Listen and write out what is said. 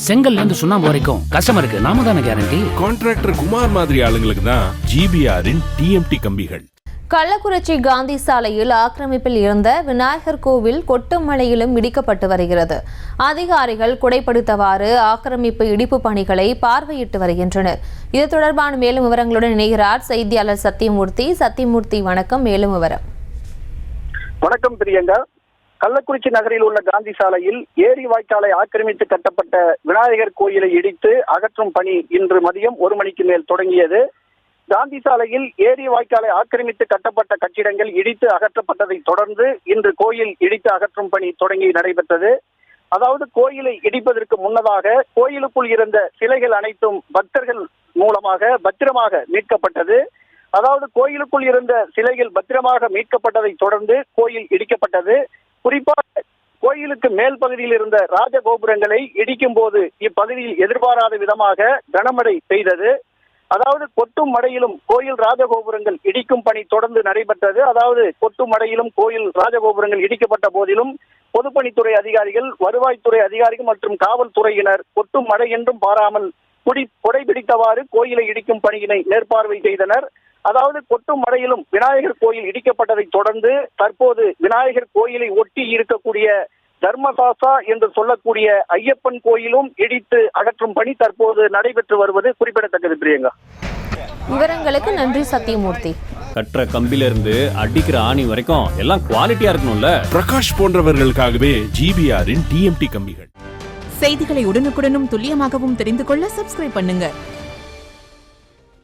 செங்கல்ல இருந்து சுண்ணாம்பு வரைக்கும் கஸ்டமருக்கு நாம தானே கேரண்டி. கான்ட்ராக்டர் குமார் மாதிரி ஆளுங்களுக்கு தான் ஜிபிஆரின் டிஎம்டி கம்பிகள். கள்ளக்குறிச்சி காந்தி சாலையில் ஆக்கிரமிப்பில் இருந்த விநாயகர் கோவில் கொட்டும் மழையிலும் இடிக்கப்பட்டு வருகிறது. அதிகாரிகள் குடைப்படுத்தவாறு ஆக்கிரமிப்பு இடிப்பு பணிகளை பார்வையிட்டு வருகின்றனர். இது தொடர்பான மேலும் விவரங்களுடன் இணைகிறார் செய்தியாளர் சத்தியமூர்த்தி. சத்தியமூர்த்தி வணக்கம். மேலும் விவரம். வணக்கம் பிரியங்கா. கள்ளக்குறிச்சி நகரில் உள்ள காந்தி சாலையில் ஏரி வாய்க்காலை ஆக்கிரமித்து கட்டப்பட்ட விநாயகர் கோயிலை இடித்து அகற்றும் பணி இன்று மதியம் 1 மணிக்கு மேல் தொடங்கியது. காந்தி சாலையில் ஏரி வாய்க்காலை ஆக்கிரமித்து கட்டப்பட்ட கட்டிடங்கள் இடித்து அகற்றப்பட்டதை தொடர்ந்து இன்று கோயில் இடித்து அகற்றும் பணி தொடங்கி நடைபெற்றது. அதாவது கோயிலை இடிப்பதற்கு முன்னதாக கோயிலுக்குள் இருந்த சிலைகள் அனைத்தும் பக்தர்கள் மூலமாக பத்திரமாக மீட்கப்பட்டது. அதாவது கோயிலுக்குள் இருந்த சிலைகள் பத்திரமாக மீட்கப்பட்டதை தொடர்ந்து கோயில் இடிக்கப்பட்டது. குறிப்பாக கோயிலுக்கு மேல் பகுதியில் இருந்த ராஜகோபுரங்களை இடிக்கும் போது இப்பகுதியில் எதிர்பாராத விதமாக கனமழை பெய்தது. அதாவது கொட்டும் மழையிலும் கோயில் ராஜகோபுரங்கள் இடிக்கும் பணி தொடர்ந்து நடைபெற்றது. அதாவது கொட்டும் மழையிலும் கோயில் ராஜகோபுரங்கள் இடிக்கப்பட்ட போதிலும் பொதுப்பணித்துறை அதிகாரிகள், வருவாய்த்துறை அதிகாரிகள் மற்றும் காவல்துறையினர் கொட்டும் மழை என்றும் பாராமல் குடைபிடித்தவாறு கோயிலை இடிக்கும் பணியினை மேற்பார்வை செய்தனர். அதாவது கொட்டும் மழையிலும் விநாயகர் கோயில் இடிக்கப்பட்டதை தொடர்ந்து தற்போது விநாயகர் கோயிலை ஒட்டி இருக்கக்கூடிய தர்மசாசா என்று சொல்லக்கூடிய ஐயப்பன் கோயிலும் இடித்து அகற்றும் பணி தற்போது நடைபெற்று வருவது குறிப்பிடத்தக்கது. பிரியங்கா, விவரங்களுக்கு நன்றி சத்தியமூர்த்தி. கற்ற கம்பில இருந்து அடிக்கிற ஆணி வரைக்கும் எல்லாம் குவாலிட்டியா இருக்கணும்ல. பிரகாஷ் போன்றவர்களுக்காகவே ஜிபிஆரின் டிஎம்டி கம்பிகள். செய்திகளை உடனுக்குடனும் துல்லியமாகவும் தெரிந்து கொள்ள சப்ஸ்கிரைப் பண்ணுங்க.